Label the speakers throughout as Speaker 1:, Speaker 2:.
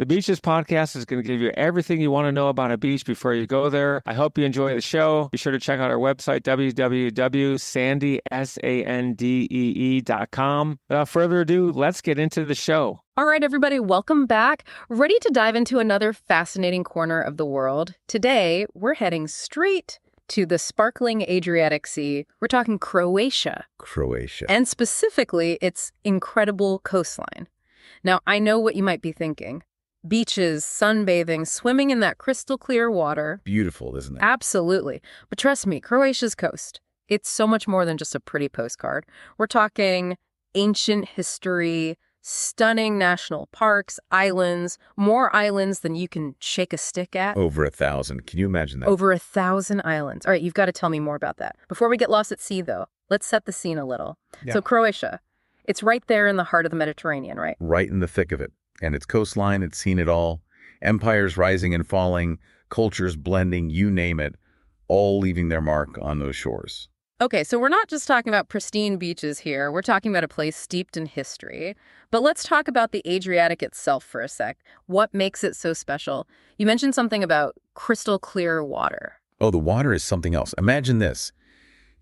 Speaker 1: The Beaches podcast is going to give you everything you want to know about a beach before you go there. I hope you enjoy the show. Be sure to check out our website, www.sandee.com. Without further ado, let's get into the show.
Speaker 2: All right, everybody, welcome back. Ready to dive into another fascinating corner of the world. Today, we're heading straight to the sparkling Adriatic Sea. We're talking Croatia. And specifically, its incredible coastline. Now, I know what you might be thinking. Beaches, sunbathing, swimming in that crystal clear water.
Speaker 3: Beautiful, isn't it?
Speaker 2: Absolutely. But trust me, Croatia's coast, it's so much more than just a pretty postcard. We're talking ancient history, stunning national parks, islands, more islands than you can shake a stick at.
Speaker 3: Over 1,000. Can you imagine that?
Speaker 2: Over 1,000 islands. All right, you've got to tell me more about that. Before we get lost at sea, though, let's set the scene a little.
Speaker 3: Yeah.
Speaker 2: So Croatia, it's right there in the heart of the Mediterranean, right?
Speaker 3: Right in the thick of it. And its coastline, it's seen it all. Empires rising and falling, cultures blending, you name it, all leaving their mark on those shores.
Speaker 2: Okay, so we're not just talking about pristine beaches here. We're talking about a place steeped in history. But let's talk about the Adriatic itself for a sec. What makes it so special? You mentioned something about crystal clear water.
Speaker 3: Oh, the water is something else. Imagine this.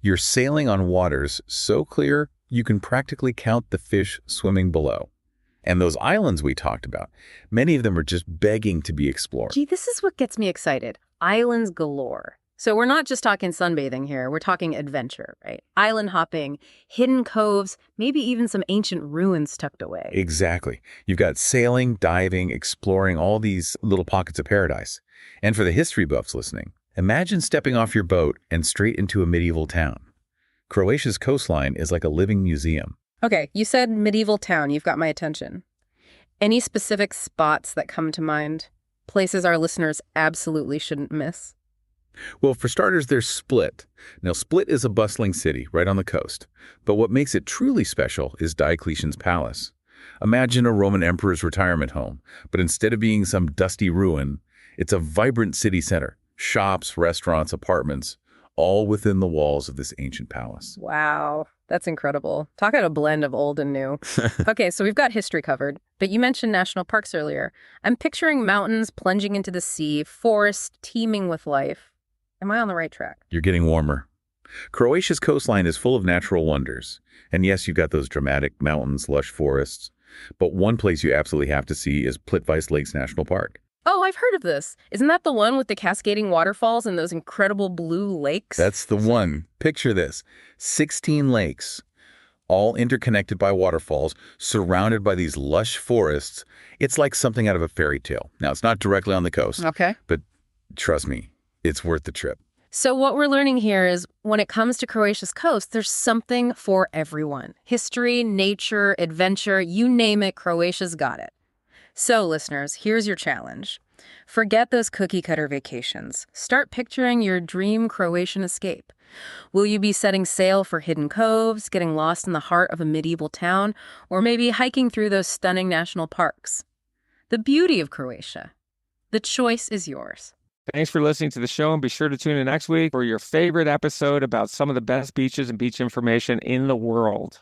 Speaker 3: You're sailing on waters so clear, you can practically count the fish swimming below. And those islands we talked about, many of them are just begging to be explored.
Speaker 2: Gee, this is what gets me excited. Islands galore. So we're not just talking sunbathing here. We're talking adventure, right? Island hopping, hidden coves, maybe even some ancient ruins tucked away.
Speaker 3: Exactly. You've got sailing, diving, exploring all these little pockets of paradise. And for the history buffs listening, imagine stepping off your boat and straight into a medieval town. Croatia's coastline is like a living museum.
Speaker 2: Okay, you said medieval town. You've got my attention. Any specific spots that come to mind? Places our listeners absolutely shouldn't miss?
Speaker 3: Well, for starters, there's Split. Now, Split is a bustling city right on the coast. But what makes it truly special is Diocletian's palace. Imagine a Roman emperor's retirement home, but instead of being some dusty ruin, it's a vibrant city center. Shops, restaurants, apartments, all within the walls of this ancient palace.
Speaker 2: Wow, that's incredible. Talk about a blend of old and new. Okay, so we've got history covered, but you mentioned national parks earlier. I'm picturing mountains plunging into the sea, forests teeming with life. Am I on the right track?
Speaker 3: You're getting warmer. Croatia's coastline is full of natural wonders. And yes, you've got those dramatic mountains, lush forests. But one place you absolutely have to see is Plitvice Lakes National Park.
Speaker 2: Oh, I've heard of this. Isn't that the one with the cascading waterfalls and those incredible blue lakes?
Speaker 3: That's the one. Picture this. 16 lakes, all interconnected by waterfalls, surrounded by these lush forests. It's like something out of a fairy tale. Now, it's not directly on the coast.
Speaker 2: Okay.
Speaker 3: But trust me, it's worth the trip.
Speaker 2: So what we're learning here is when it comes to Croatia's coast, there's something for everyone. History, nature, adventure, you name it, Croatia's got it. So, listeners, here's your challenge. Forget those cookie-cutter vacations. Start picturing your dream Croatian escape. Will you be setting sail for hidden coves, getting lost in the heart of a medieval town, or maybe hiking through those stunning national parks? The beauty of Croatia. The choice is yours.
Speaker 1: Thanks for listening to the show, and be sure to tune in next week for your favorite episode about some of the best beaches and beach information in the world.